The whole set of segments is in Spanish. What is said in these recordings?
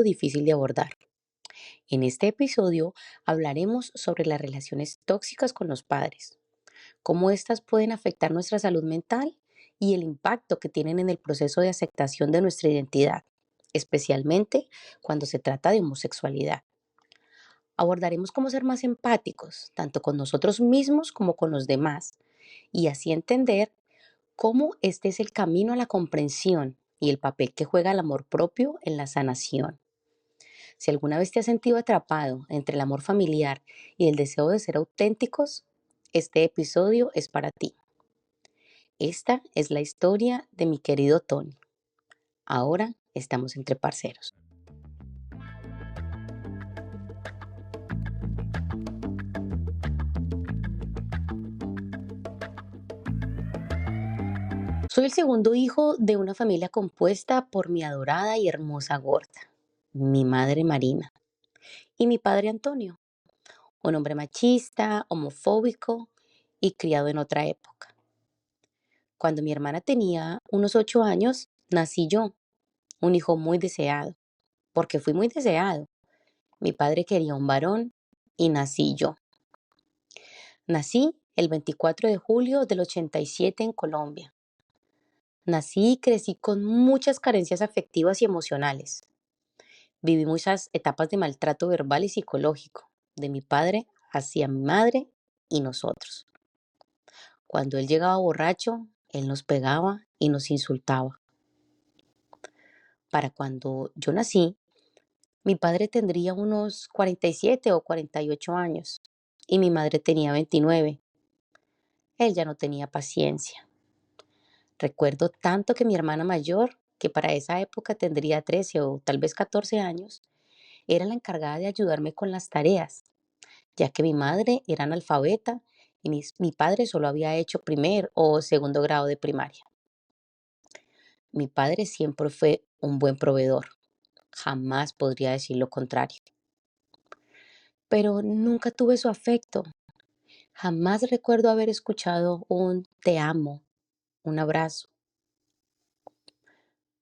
difícil de abordar. En este episodio hablaremos sobre las relaciones tóxicas con los padres, cómo éstas pueden afectar nuestra salud mental y el impacto que tienen en el proceso de aceptación de nuestra identidad, especialmente cuando se trata de homosexualidad. Abordaremos cómo ser más empáticos, tanto con nosotros mismos como con los demás, y así entender cómo este es el camino a la comprensión y el papel que juega el amor propio en la sanación. Si alguna vez te has sentido atrapado entre el amor familiar y el deseo de ser auténticos, este episodio es para ti. Esta es la historia de mi querido Tony. Ahora estamos entre parceros. Soy el segundo hijo de una familia compuesta por mi adorada y hermosa gorda, mi madre Marina y mi padre Antonio, un hombre machista, homofóbico y criado en otra época. Cuando mi hermana tenía unos 8 años, nací yo, un hijo muy deseado, porque fui muy deseado. Mi padre quería un varón y nací yo. Nací el 24 de julio del 87 en Colombia. Nací y crecí con muchas carencias afectivas y emocionales. Viví muchas etapas de maltrato verbal y psicológico, de mi padre hacia mi madre y nosotros. Cuando él llegaba borracho, él nos pegaba y nos insultaba. Para cuando yo nací, mi padre tendría unos 47 o 48 años y mi madre tenía 29. Él ya no tenía paciencia. Recuerdo tanto que mi hermana mayor, que para esa época tendría 13 o tal vez 14 años, era la encargada de ayudarme con las tareas, ya que mi madre era analfabeta y mi padre solo había hecho primer o segundo grado de primaria. Mi padre siempre fue un buen proveedor, jamás podría decir lo contrario, pero nunca tuve su afecto. Jamás recuerdo haber escuchado un te amo, un abrazo.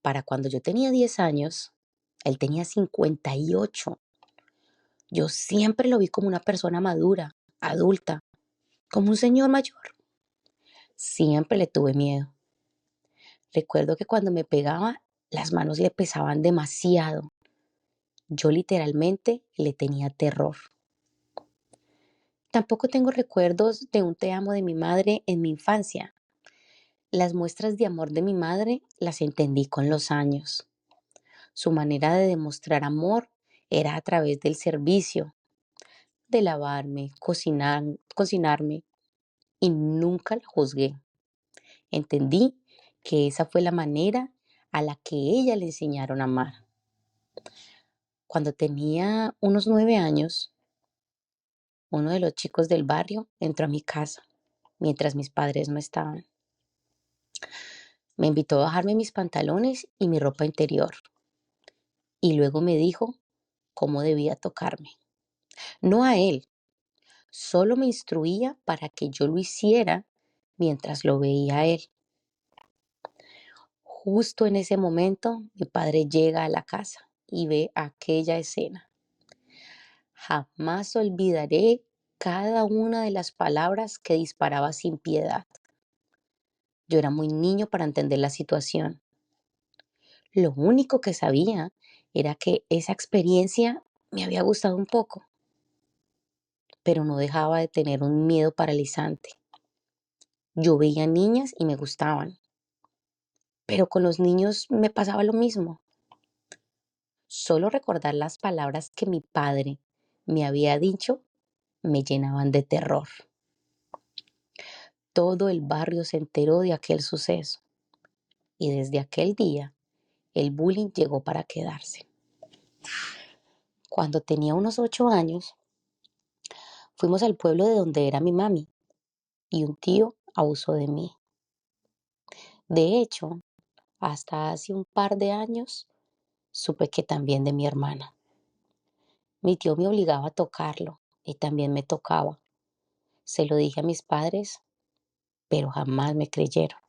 Para cuando yo tenía 10 años, él tenía 58. Yo siempre lo vi como una persona madura, adulta, como un señor mayor. Siempre le tuve miedo. Recuerdo que cuando me pegaba, las manos le pesaban demasiado. Yo literalmente le tenía terror. Tampoco tengo recuerdos de un te amo de mi madre en mi infancia. Las muestras de amor de mi madre las entendí con los años. Su manera de demostrar amor era a través del servicio, de lavarme, cocinarme, y nunca la juzgué. Entendí que esa fue la manera a la que ella le enseñaron a amar. Cuando tenía unos 9 años, uno de los chicos del barrio entró a mi casa mientras mis padres no estaban. Me invitó a bajarme mis pantalones y mi ropa interior y luego me dijo cómo debía tocarme. No a él, solo me instruía para que yo lo hiciera mientras lo veía a él. Justo en ese momento, mi padre llega a la casa y ve aquella escena. Jamás olvidaré cada una de las palabras que disparaba sin piedad. Yo era muy niño para entender la situación. Lo único que sabía era que esa experiencia me había gustado un poco, pero no dejaba de tener un miedo paralizante. Yo veía niñas y me gustaban, pero con los niños me pasaba lo mismo. Solo recordar las palabras que mi padre me había dicho me llenaban de terror. Todo el barrio se enteró de aquel suceso y desde aquel día el bullying llegó para quedarse. Cuando tenía unos 8 años, fuimos al pueblo de donde era mi mami y un tío abusó de mí. De hecho, hasta hace un par de años supe que también de mi hermana. Mi tío me obligaba a tocarlo y también me tocaba. Se lo dije a mis padres, pero jamás me creyeron.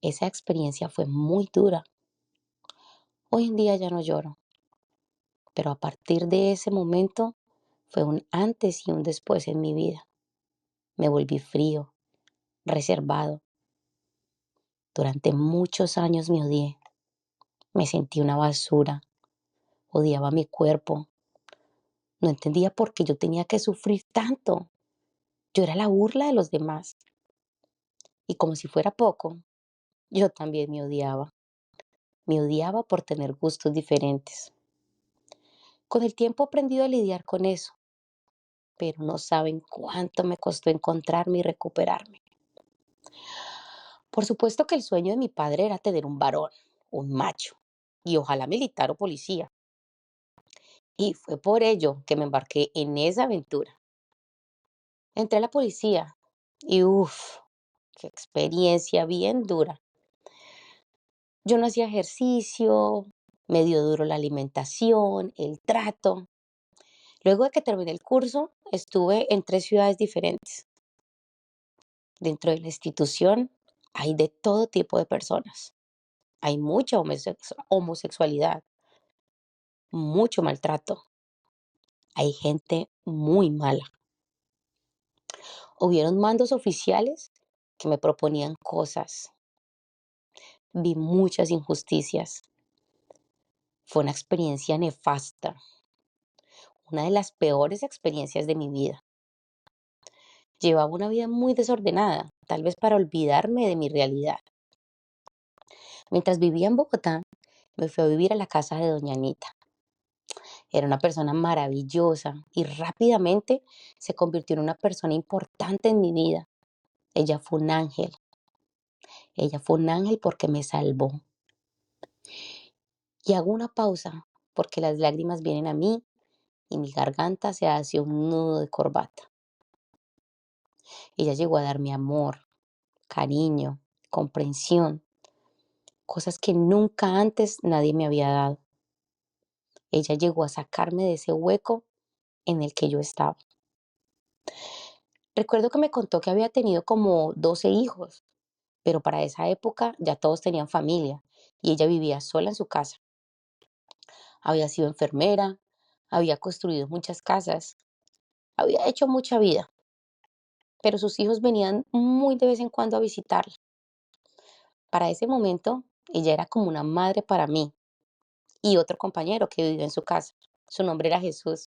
Esa experiencia fue muy dura. Hoy en día ya no lloro, pero a partir de ese momento fue un antes y un después en mi vida. Me volví frío, reservado. Durante muchos años me odié. Me sentí una basura. Odiaba mi cuerpo. No entendía por qué yo tenía que sufrir tanto. Yo era la burla de los demás. Y como si fuera poco, yo también me odiaba. Me odiaba por tener gustos diferentes. Con el tiempo he aprendido a lidiar con eso, pero no saben cuánto me costó encontrarme y recuperarme. Por supuesto que el sueño de mi padre era tener un varón, un macho, y ojalá militar o policía. Y fue por ello que me embarqué en esa aventura. Entré a la policía y uff, qué experiencia bien dura. Yo no hacía ejercicio, me dio duro la alimentación, el trato. Luego de que terminé el curso, estuve en 3 ciudades diferentes. Dentro de la institución hay de todo tipo de personas. Hay mucha homosexualidad, mucho maltrato. Hay gente muy mala. Hubieron mandos oficiales que me proponían cosas. Vi muchas injusticias. Fue una experiencia nefasta, una de las peores experiencias de mi vida. Llevaba una vida muy desordenada, tal vez para olvidarme de mi realidad. Mientras vivía en Bogotá, me fui a vivir a la casa de doña Anita. Era una persona maravillosa y rápidamente se convirtió en una persona importante en mi vida. Ella fue un ángel. Ella fue un ángel porque me salvó. Y hago una pausa porque las lágrimas vienen a mí y mi garganta se hace un nudo de corbata. Ella llegó a darme amor, cariño, comprensión, cosas que nunca antes nadie me había dado. Ella llegó a sacarme de ese hueco en el que yo estaba. Recuerdo que me contó que había tenido como 12 hijos, pero para esa época ya todos tenían familia y ella vivía sola en su casa. Había sido enfermera, había construido muchas casas, había hecho mucha vida, pero sus hijos venían muy de vez en cuando a visitarla. Para ese momento, ella era como una madre para mí y otro compañero que vivía en su casa. Su nombre era Jesús.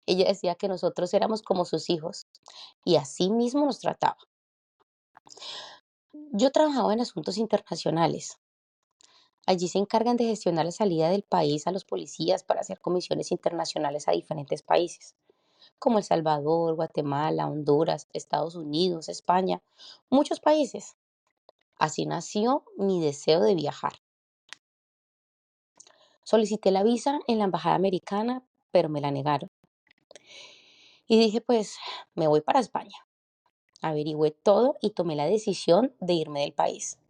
Ella decía que nosotros éramos como sus hijos y así mismo nos trataba. Yo trabajaba en asuntos internacionales. Allí se encargan de gestionar la salida del país a los policías para hacer comisiones internacionales a diferentes países, como El Salvador, Guatemala, Honduras, Estados Unidos, España, muchos países. Así nació mi deseo de viajar. Solicité la visa en la embajada americana, pero me la negaron. Y dije, pues, me voy para España. Averigüé todo y tomé la decisión de irme del país.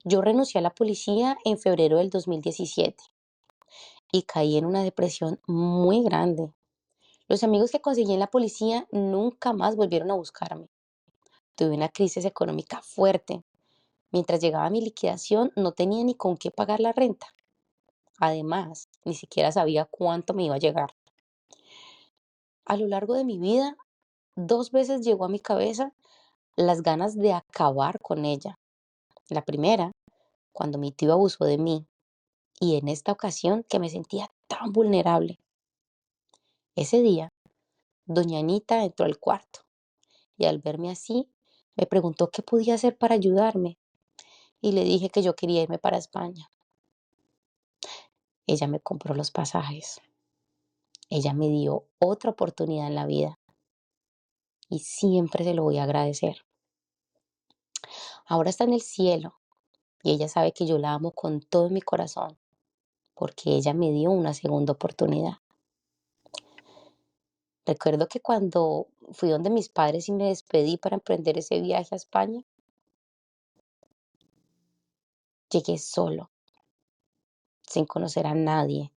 Yo renuncié a la policía en febrero del 2017 y caí en una depresión muy grande. Los amigos que conseguí en la policía nunca más volvieron a buscarme. Tuve una crisis económica fuerte. Mientras llegaba mi liquidación, no tenía ni con qué pagar la renta. Además, ni siquiera sabía cuánto me iba a llegar. A lo largo de mi vida, 2 veces llegó a mi cabeza las ganas de acabar con ella. La primera, cuando mi tío abusó de mí, y en esta ocasión que me sentía tan vulnerable. Ese día, doña Anita entró al cuarto y al verme así, me preguntó qué podía hacer para ayudarme y le dije que yo quería irme para España. Ella me compró los pasajes. Ella me dio otra oportunidad en la vida y siempre se lo voy a agradecer. Ahora está en el cielo y ella sabe que yo la amo con todo mi corazón porque ella me dio una segunda oportunidad. Recuerdo que cuando fui donde mis padres y me despedí para emprender ese viaje a España, llegué solo, sin conocer a nadie.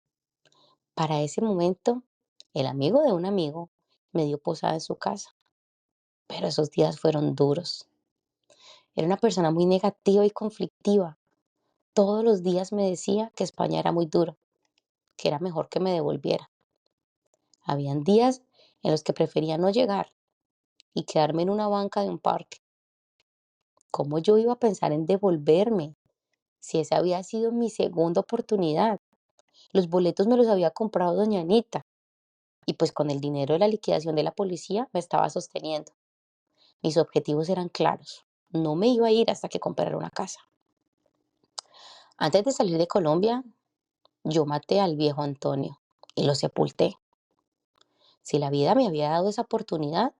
Para ese momento, el amigo de un amigo me dio posada en su casa, pero esos días fueron duros. Era una persona muy negativa y conflictiva. todos los días me decía que España era muy duro, que era mejor que me devolviera. Habían días en los que prefería no llegar y quedarme en una banca de un parque. ¿Cómo yo iba a pensar en devolverme si esa había sido mi segunda oportunidad? Los boletos me los había comprado doña Anita y pues con el dinero de la liquidación de la policía me estaba sosteniendo. Mis objetivos eran claros. No me iba a ir hasta que comprara una casa. Antes de salir de Colombia, yo maté al viejo Antonio y lo sepulté. Si la vida me había dado esa oportunidad,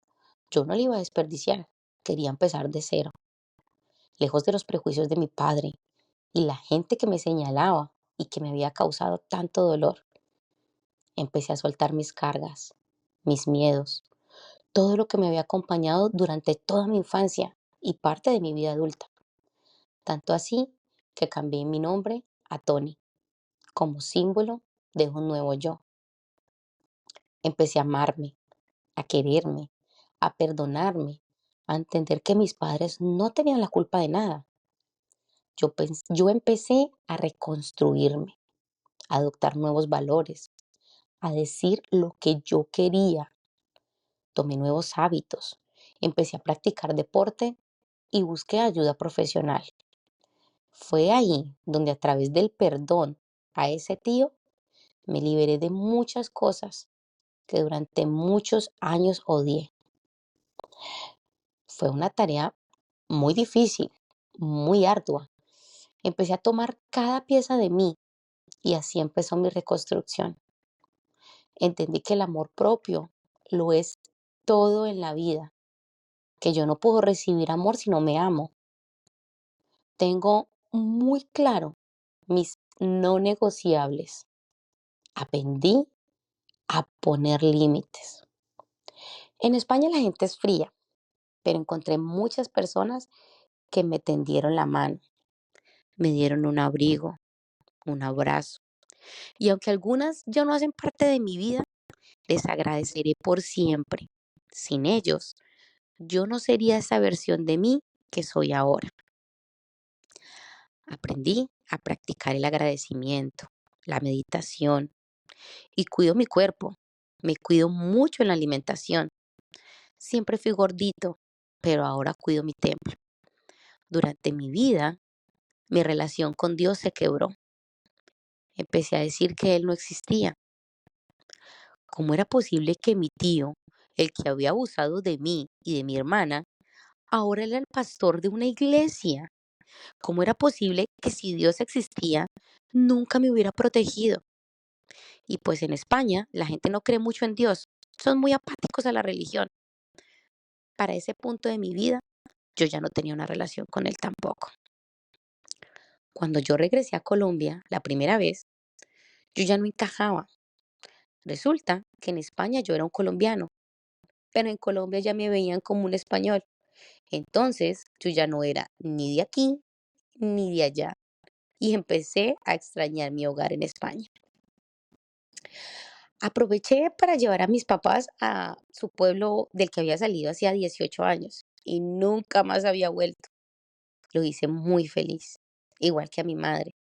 yo no la iba a desperdiciar. Quería empezar de cero, lejos de los prejuicios de mi padre y la gente que me señalaba y que me había causado tanto dolor. Empecé a soltar mis cargas, mis miedos, todo lo que me había acompañado durante toda mi infancia y parte de mi vida adulta. Tanto así que cambié mi nombre a Tony como símbolo de un nuevo yo. Empecé a amarme, a quererme, a perdonarme, a entender que mis padres no tenían la culpa de nada. Yo empecé a reconstruirme, a adoptar nuevos valores, a decir lo que yo quería. Tomé nuevos hábitos, empecé a practicar deporte y busqué ayuda profesional. Fue ahí donde a través del perdón a ese tío me liberé de muchas cosas que durante muchos años odié. Fue una tarea muy difícil, muy ardua. Empecé a tomar cada pieza de mí y así empezó mi reconstrucción. Entendí que el amor propio lo es todo en la vida, que yo no puedo recibir amor si no me amo. Tengo muy claro mis no negociables. Aprendí a poner límites. En España la gente es fría, pero encontré muchas personas que me tendieron la mano, me dieron un abrigo, un abrazo. Y aunque algunas ya no hacen parte de mi vida, les agradeceré por siempre. Sin ellos, yo no sería esa versión de mí que soy ahora. Aprendí a practicar el agradecimiento, la meditación y cuido mi cuerpo. Me cuido mucho en la alimentación. Siempre fui gordito, pero ahora cuido mi templo. Durante mi vida, mi relación con Dios se quebró. Empecé a decir que Él no existía. ¿Cómo era posible que mi tío, el que había abusado de mí y de mi hermana, ahora era el pastor de una iglesia? ¿Cómo era posible que si Dios existía, nunca me hubiera protegido? Y pues en España la gente no cree mucho en Dios, son muy apáticos a la religión. Para ese punto de mi vida, yo ya no tenía una relación con Él tampoco. Cuando yo regresé a Colombia la primera vez, yo ya no encajaba. Resulta que en España yo era un colombiano, pero en Colombia ya me veían como un español. Entonces yo ya no era ni de aquí ni de allá y empecé a extrañar mi hogar en España. Aproveché para llevar a mis papás a su pueblo del que había salido hacía 18 años y nunca más había vuelto. Lo hice muy feliz, igual que a mi madre.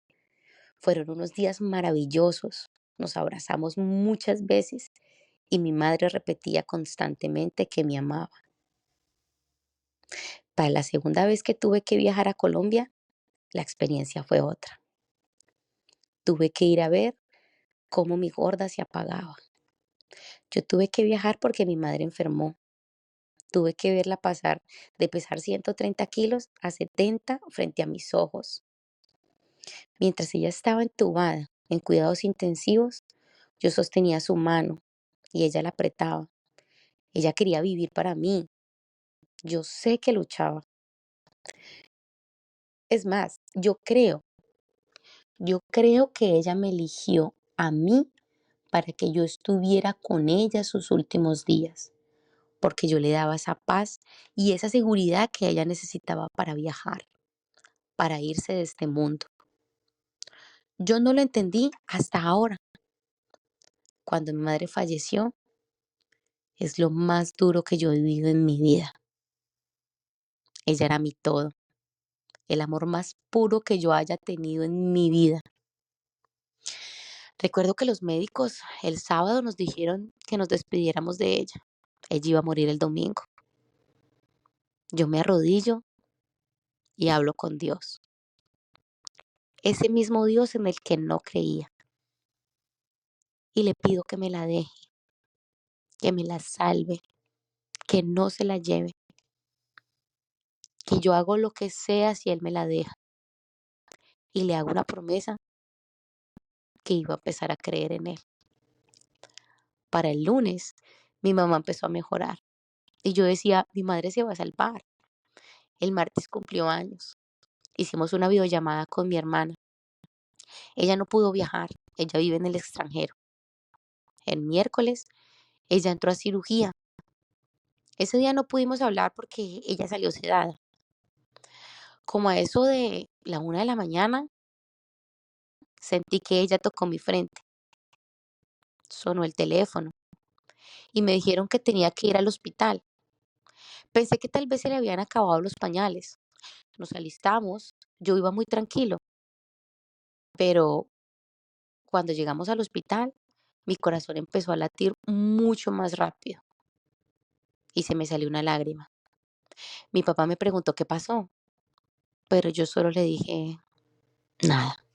Fueron unos días maravillosos. Nos abrazamos muchas veces y mi madre repetía constantemente que me amaba. Para la segunda vez que tuve que viajar a Colombia, la experiencia fue otra. Tuve que ir a ver cómo mi gorda se apagaba. Yo tuve que viajar porque mi madre enfermó. Tuve que verla pasar de pesar 130 kilos a 70 frente a mis ojos. Mientras ella estaba entubada en cuidados intensivos, yo sostenía su mano y ella la apretaba. Ella quería vivir para mí. Yo sé que luchaba. Es más, yo creo que ella me eligió a mí para que yo estuviera con ella sus últimos días, porque yo le daba esa paz y esa seguridad que ella necesitaba para viajar, para irse de este mundo. Yo no lo entendí hasta ahora. Cuando mi madre falleció, es lo más duro que yo he vivido en mi vida. Ella era mi todo. el amor más puro que yo haya tenido en mi vida. Recuerdo que los médicos el sábado nos dijeron que nos despidiéramos de ella. Ella iba a morir el domingo. Yo me arrodillo y hablo con Dios, ese mismo Dios en el que no creía, y le pido que me la deje, que me la salve, que no se la lleve, que yo hago lo que sea si Él me la deja. Y le hago una promesa que iba a empezar a creer en Él. Para el lunes, mi mamá empezó a mejorar y yo decía, mi madre se va a salvar. El martes cumplió años. Hicimos una videollamada con mi hermana. Ella no pudo viajar, ella vive en el extranjero. El miércoles, ella entró a cirugía. Ese día no pudimos hablar porque ella salió sedada. Como a eso de la 1 de la mañana, sentí que ella tocó mi frente. Sonó el teléfono y me dijeron que tenía que ir al hospital. Pensé que tal vez se le habían acabado los pañales. Nos alistamos, yo iba muy tranquilo, pero cuando llegamos al hospital, mi corazón empezó a latir mucho más rápido y se me salió una lágrima. Mi papá me preguntó qué pasó, pero yo solo le dije nada.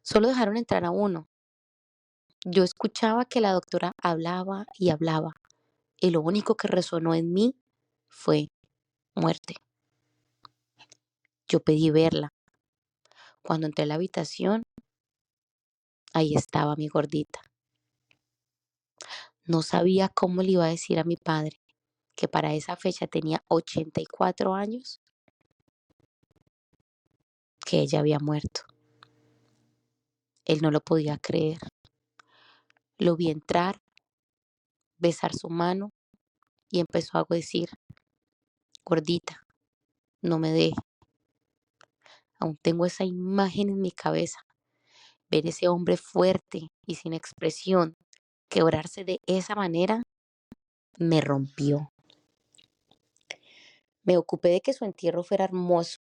Solo dejaron entrar a uno. Yo escuchaba que la doctora hablaba y hablaba, y lo único que resonó en mí fue muerte. Yo pedí verla. Cuando entré a la habitación, ahí estaba mi gordita. No sabía cómo le iba a decir a mi padre que para esa fecha tenía 84 años, que ella había muerto. Él no lo podía creer. Lo vi entrar, besar su mano y empezó a decir, gordita, no me deje. Aún tengo esa imagen en mi cabeza. Ver ese hombre fuerte y sin expresión quebrarse de esa manera me rompió. Me ocupé de que su entierro fuera hermoso.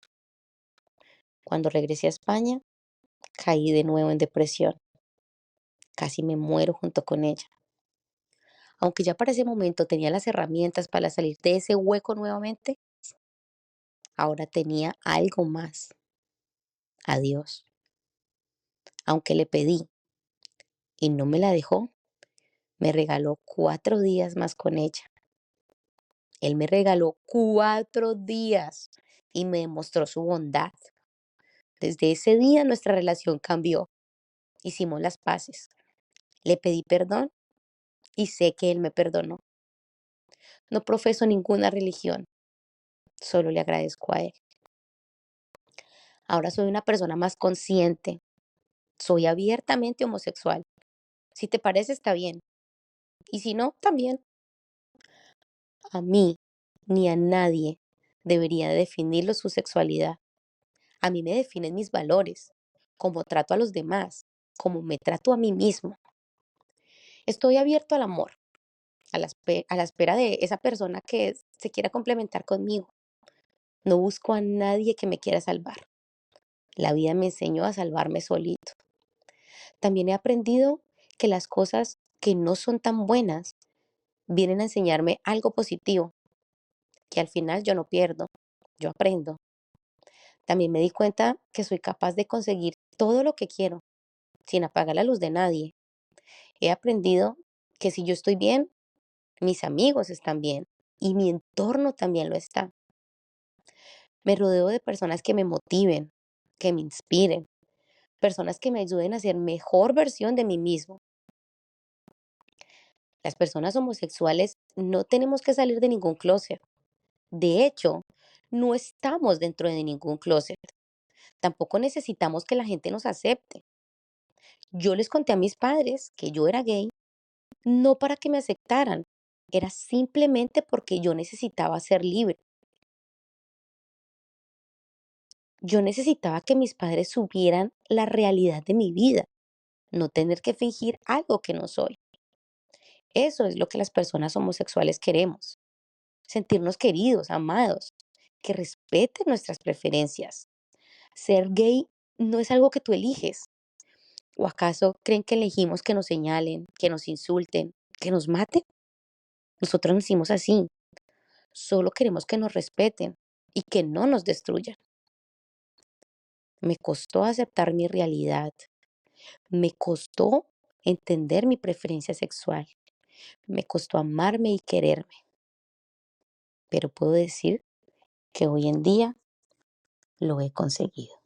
Cuando regresé a España, caí de nuevo en depresión. Casi me muero junto con ella. Aunque ya para ese momento tenía las herramientas para salir de ese hueco nuevamente, ahora tenía algo más, a Dios. Aunque le pedí y no me la dejó, me regaló 4 días más con ella. Él me regaló 4 días y me demostró su bondad. Desde ese día nuestra relación cambió. Hicimos las paces. Le pedí perdón y sé que él me perdonó. No profeso ninguna religión, solo le agradezco a él. Ahora soy una persona más consciente. Soy abiertamente homosexual. Si te parece, está bien. Y si no, también. A mí ni a nadie debería definirlo su sexualidad. A mí me definen mis valores, cómo trato a los demás, cómo me trato a mí mismo. Estoy abierto al amor, a la espera de esa persona que se quiera complementar conmigo. No busco a nadie que me quiera salvar. La vida me enseñó a salvarme solito. También he aprendido que las cosas que no son tan buenas vienen a enseñarme algo positivo, que al final yo no pierdo, yo aprendo. También me di cuenta que soy capaz de conseguir todo lo que quiero, sin apagar la luz de nadie. He aprendido que si yo estoy bien, mis amigos están bien y mi entorno también lo está. Me rodeo de personas que me motiven, que me inspiren, personas que me ayuden a ser mejor versión de mí mismo. Las personas homosexuales no tenemos que salir de ningún closet. De hecho, no estamos dentro de ningún closet. Tampoco necesitamos que la gente nos acepte. Yo les conté a mis padres que yo era gay, no para que me aceptaran, era simplemente porque yo necesitaba ser libre. Yo necesitaba que mis padres supieran la realidad de mi vida, no tener que fingir algo que no soy. Eso es lo que las personas homosexuales queremos, sentirnos queridos, amados, que respeten nuestras preferencias. Ser gay no es algo que tú eliges. ¿O acaso creen que elegimos que nos señalen, que nos insulten, que nos maten? Nosotros nacimos así. Solo queremos que nos respeten y que no nos destruyan. Me costó aceptar mi realidad. Me costó entender mi preferencia sexual. Me costó amarme y quererme. Pero puedo decir que hoy en día lo he conseguido.